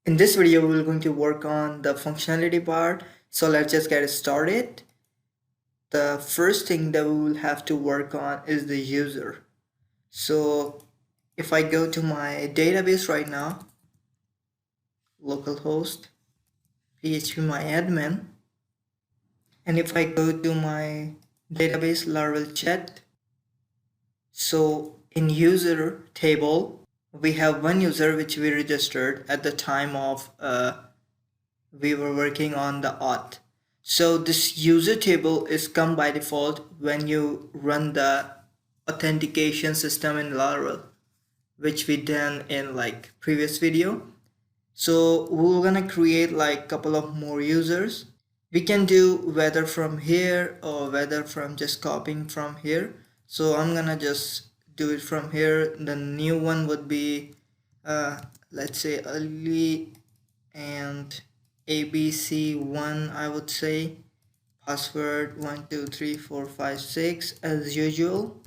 In this video, we're going to work on the functionality part. So let's just get started. The first thing that we will have to work on is the user. So if I go to my database right now, localhost, PHP my admin, and if I go to my database Laravel chat, so in user table, we have one user which we registered at the time of we were working on the auth. So this user table is come by default when you run the authentication system in Laravel, which we done in like previous video. So we're gonna create like couple of more users. We can do whether from here or whether from just copying from here. So I'm gonna just do it from here. The new one would be let's say Ali and ABC1, I would say. Password 123456 as usual,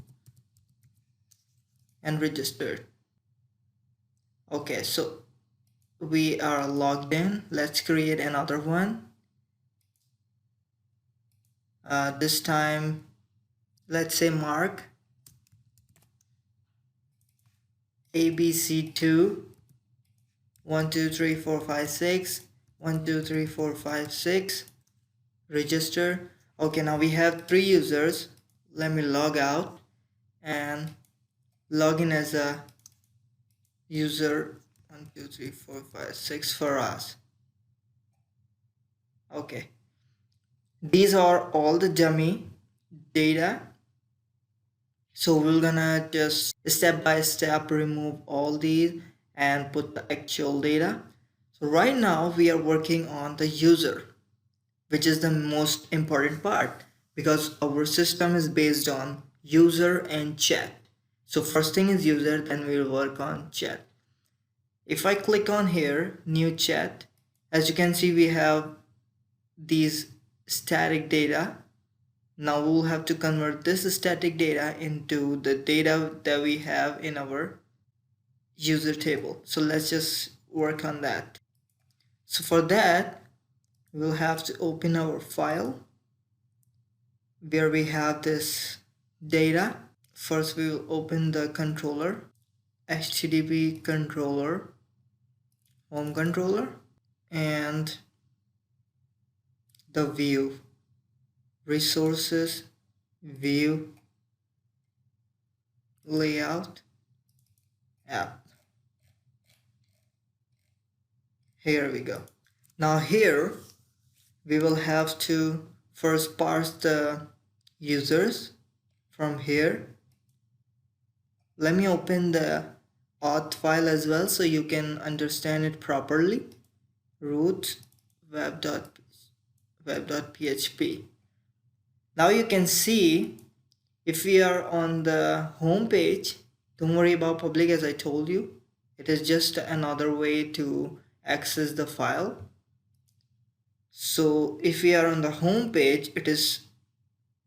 and registered. Okay, so we are logged in. Let's create another one. This time, let's say Mark ABC2 123456 123456 register. Okay, now we have 3 users. Let me log out and log in as a user 123456 for us. Okay, these are all the dummy data. So we're gonna just step by step remove all these and put the actual data. So right now we are working on the user, which is the most important part because our system is based on user and chat. So first thing is user, then we'll work on chat. If I click on here, new chat, as you can see, we have these static data. Now we'll have to convert this static data into the data that we have in our user table. So let's just work on that. So for that, we'll have to open our file where we have this data. First, we will open the controller, HTTP controller, home controller, and the view, resources, view, layout, app. Here we go. Now here we will have to first parse the users from here. Let me open the auth file as well so you can understand it properly. Root web.php. Now you can see if we are on the home page, don't worry about public, as I told you. It is just another way to access the file. So if we are on the home page, it is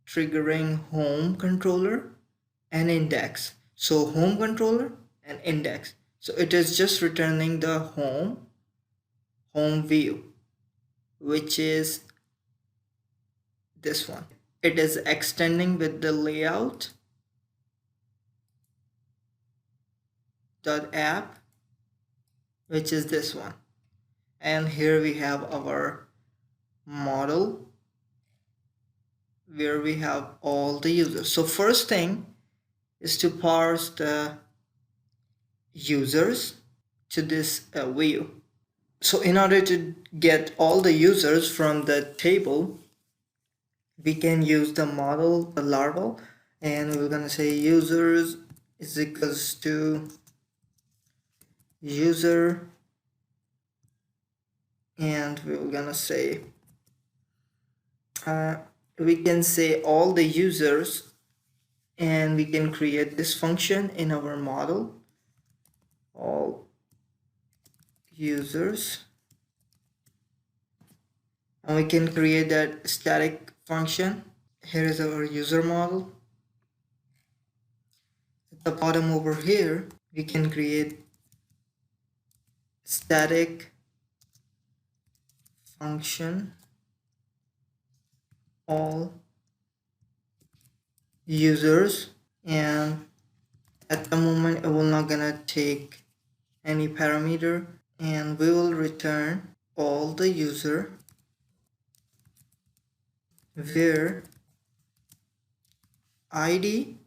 triggering home controller and index. So home controller and index. So it is just returning the home view, which is this one. It is extending with the layout .app, which is this one. And here we have our model where we have all the users. So first thing is to parse the users to this view. So in order to get all the users from the table, we can use the model, the Laravel, and we're gonna say users is equals to user, and we're gonna say we can say all the users, and we can create this function in our model, all users, and we can create that static function. Here is our user model. At the bottom over here, we can create static function all users, and at the moment it will not gonna take any parameter, and we will return all the user where id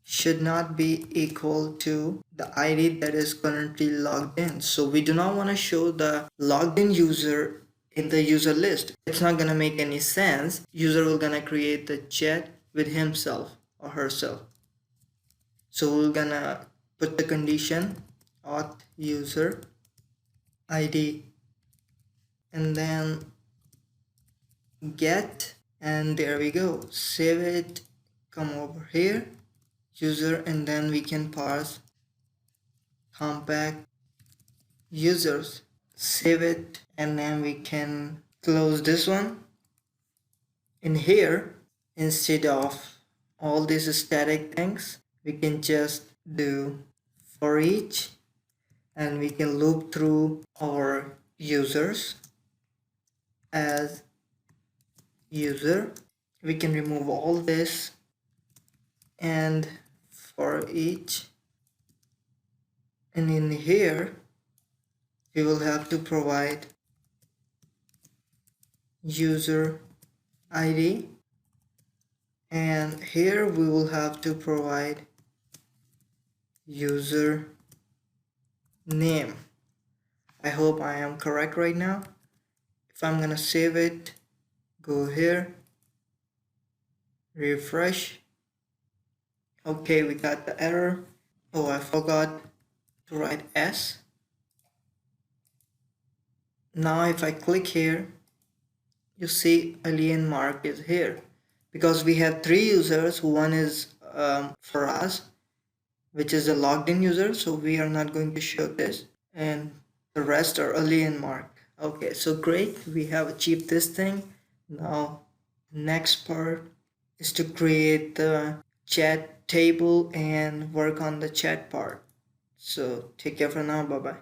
should not be equal to the ID that is currently logged in. So we do not want to show the logged in user in the user list. It's not going to make any sense. User will going to create the chat with himself or herself. So we're going to put the condition auth user ID and then get, and there we go. Save it, come over here, user, and then we can parse compact users, save it, and then we can close this one. In here, instead of all these static things, we can just do for each, and we can loop through our users as user. We can remove all this, and for each, and in here we will have to provide user ID, and here we will have to provide user name. I hope I am correct right now. If I'm gonna save it, go here, refresh. Okay, we got the error. Oh, I forgot to write S. Now if I click here, you see alien mark is here because we have three users. One is for us, which is a logged in user, so we are not going to show this, and the rest are alien mark. Okay, so great, we have achieved this thing. Now next part is to create the chat table and work on the chat part. So take care for now. Bye bye.